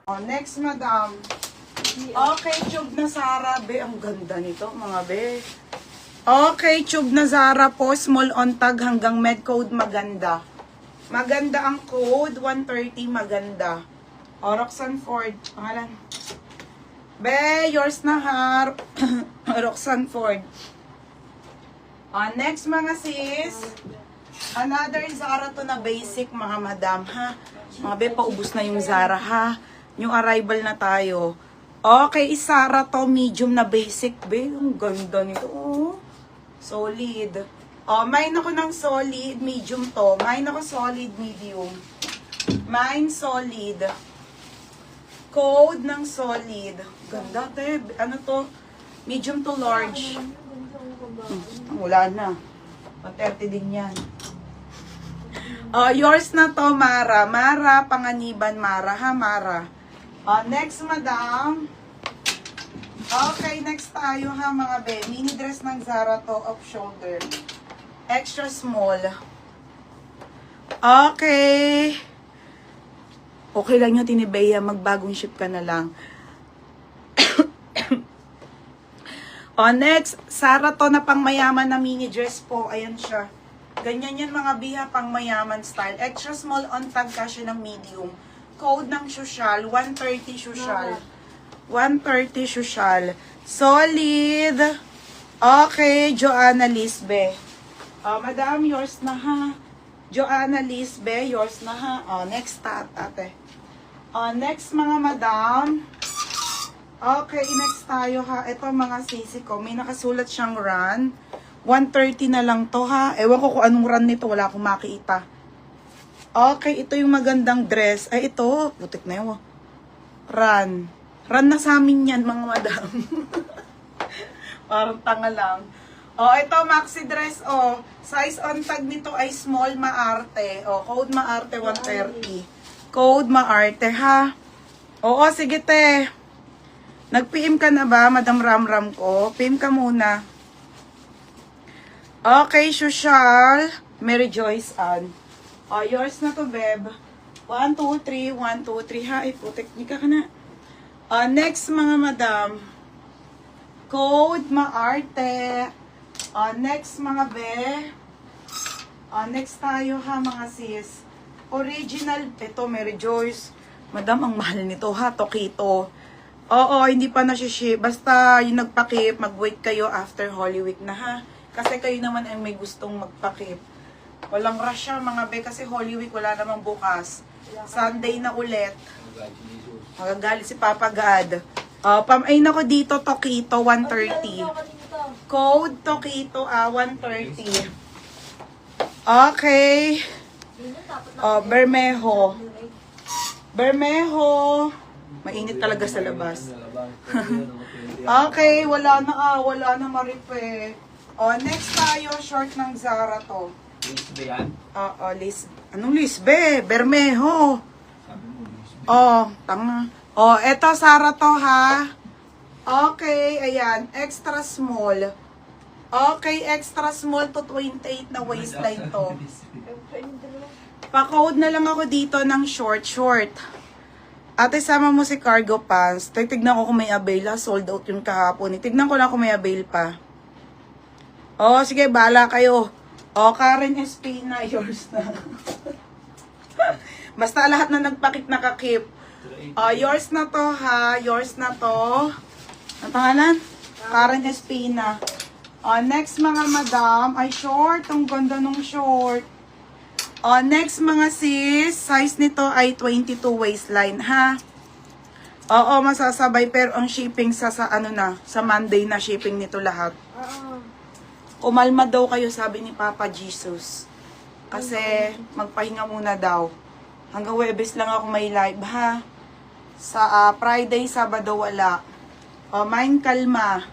Oh, next, madam. Okay, tube na Zara. Be, ang ganda nito, mga be. Okay, tube na Zara po. Small on tag hanggang med code maganda. Maganda ang code. 130 maganda. O, Roxanne Ford. Pangalan. Be, yours na ha. Roxanne Ford. O, next mga sis. Another Zara to na basic mga madam ha. Mga be, paubos na yung Zara ha. Yung arrival na tayo. Okay, Zara to medium na basic be. Ang ganda nito. Oh. Solid. Oh, mine ako ng solid medium to. Mine ako solid medium. Mine solid. Code ng solid. Ganda te. Ano to? Medium to large. Wala na. 130 din yan. Oh, yours na to, Mara. Mara, Panganiban, Mara. Ha, Mara. Oh, next, madam. Okay, next tayo ha, mga be. Mini dress ng Zara to, off shoulder. Extra small. Okay. Okay lang yung Tinibeya. Magbagong ship ka na lang. Oh, next. Zara to na pangmayaman na mini dress po. Ayan siya. Ganyan yan mga biha, pang mayaman style. Extra small on tag kasi ng medium. Code ng social, 130 social. 130 social. Solid. Okay, Joanna Lisbe. Madam, yours na ha. Joanna Lisbe, yours na ha. Next ate. Next mga madam. Okay, next tayo ha. Ito mga sisi ko. May nakasulat siyang run. 130 na lang to ha. Ewan ko kung anong run nito. Wala akong makita. Okay, ito yung magandang dress. Ay, ito. Putik na yun. Run. Run na sa amin yan, mga madam. Parang tanga lang. Ito, maxi dress. Size on tag nito ay small maarte. Code maarte 130. Code maarte ha. Oo, sige te. Nag-PM ka na ba, Madam Ramram ko? PM ka muna. Okay, social. Mary Joyce Ann. Yours na to, Beb. 1, 2, 3, 1, 2, 3. Ha, putik. Nika ka na. Next, mga madam. Code, maarte. Next, mga be. Next tayo, ha, mga sis. Original. Ito, Mary Joyce. Madam, ang mahal nito, ha. Tokito. Oo, hindi pa nasi-ship. Basta yung nagpakip, mag-wait kayo after Holy Week na, ha. Kasi kayo naman ay may gustong magpakip. Walang rush siya, mga be, kasi Holy Week wala namang bukas. Sunday na ulit. Magagalit si Papa God. Pamain ako dito, Tokito, 130. Code, Tokito, 130. Okay. Bermejo. Bermejo. Mainit talaga sa labas. Okay, wala na maripe. Next tayo, short ng Zara to. Lisbe yan? Lisbe. Anong Lisbe? Bermejo. Tanga. Eto Zara to ha. Okay, ayan. Extra small. Okay, extra small to 28 na waistline to. Pa-code na lang ako dito ng short. Ate, sama mo si cargo pants. Tignan ko kung may avail. Sold out yung kahapon. Tignan ko lang kung may avail pa. Sige, bahala kayo. Karen Espina, yours na. Basta lahat na nagpakip nakakip. Yours na to ha. Yours na to. Ang pangalan? Karen Espina. Next mga madam. Ay, short. Ang ganda nung short. Next mga sis. Size nito ay 22 waistline ha. Oo, masasabay. Pero ang shipping sa Monday na shipping nito lahat. Umalma daw kayo, sabi ni Papa Jesus. Kasi magpahinga muna daw. Hanggang Webes lang ako may live ha. Sa Friday, Sabado wala. Mine kalma.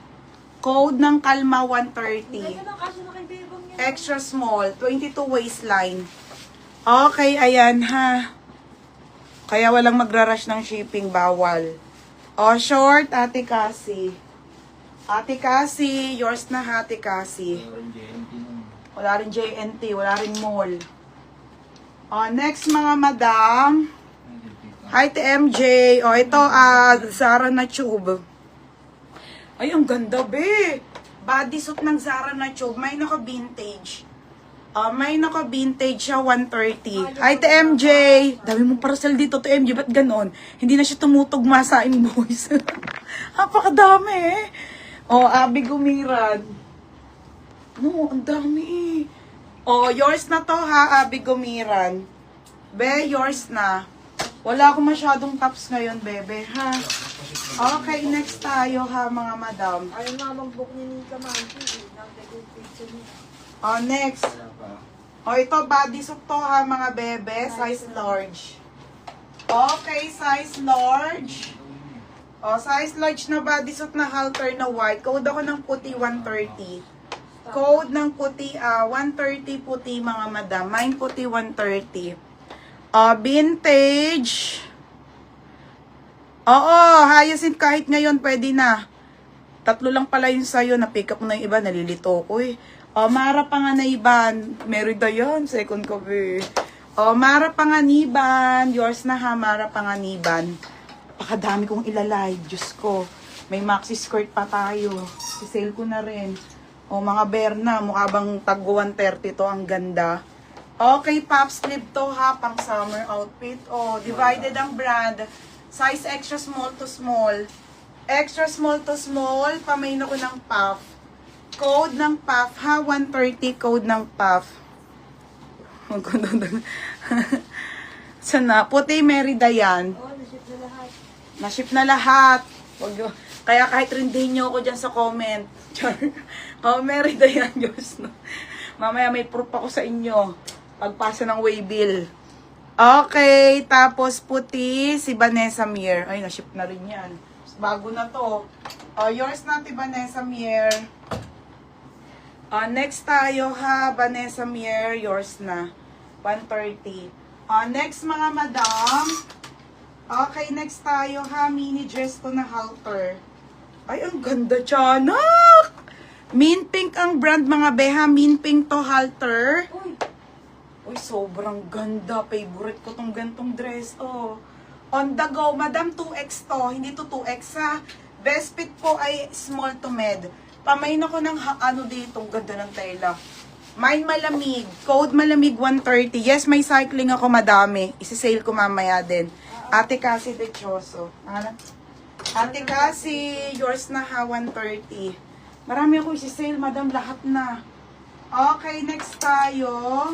Code ng kalma 130. Extra small, 22 waistline. Okay, ayan ha. Kaya walang magra-rush ng shipping, bawal. Short, Ate Cassie. Ate Cassie, yours na ha, Ate Cassie. Wala rin JNT, wala rin mall. Next mga madam. Hi, TMJ. O, ito, Zara na tube. Ay, ang ganda, be. Bodysuit ng Zara na tube. May naka-vintage. May naka-vintage siya, 130. Hi, TMJ. Dami mong parcel dito, TMJ. Ba't ganon? Hindi na siya tumutugma sa invoice. Napakadami, eh. O, Abby Gumiran. No, ang dami, eh. O, yours na to, ha, Abby Gumiran. Be, yours na. Wala akong masyadong tops ngayon, bebe, ha? Okay, next tayo, ha, mga madam. Ayaw nga mag-book ni Nika Manti. Next. Ito, bodysuit to, ha, mga bebe. Size large. Okay, size large. Size large na bodysuit na halter na white. Code ako ng puti, 130. Code ng puti, 130 puti, mga madam. Mine puti, 130. Vintage. Oo, Hyacinth, kahit ngayon pwede na. 3 lang pala yung sa'yo. Na-pick up mo na yung iba. Nalilito ko eh. Mara Panganiban. Merida yan. Second copy. Mara Panganiban. Yours na ha, Mara Panganiban. Pakadami kong ilalive. Diyos ko. May maxi skirt pa tayo. Si-sale ko na rin. Mga Berna. Mukha bang tag 130 to. Ang ganda. Okay, pop sleeve to ha, pang summer outfit. Divided ang brand. Size extra small to small. Extra small to small, pamain ako ng puff. Code ng puff ha, 130 code ng puff. Sana, puti Merida yan. Na-ship na lahat. Na-ship na lahat. Kaya kahit rindihin nyo ako dyan sa comment. Merida yan, Diyos. Mamaya may proof ako sa inyo. Pagpasa ng waybill. Okay, tapos puti, si Vanessa Mier. Ay, na-ship na rin yan. Bago na to. Yours na, Vanessa Mier. Next tayo ha, Vanessa Mier. Yours na. 130. Next mga madam. Okay, next tayo ha, mini dress to na halter. Ay, ang ganda, tiyanak! Min pink ang brand, mga beha. Min pink to halter. Uy, sobrang ganda. Favorite ko tong gantong dress. On the go, madam, 2X to. Hindi to 2X ha. Best fit po ay small to med. Pamain ako ng dito. Ang ganda ng tela. Mine malamig. Code malamig 130. Yes, may cycling ako madami. Isi-sale ko mamaya din. Ate Cassie de Choso. Ate Cassie, yours na ha, 130. Marami ako isi-sale, madam. Lahat na. Okay, next tayo.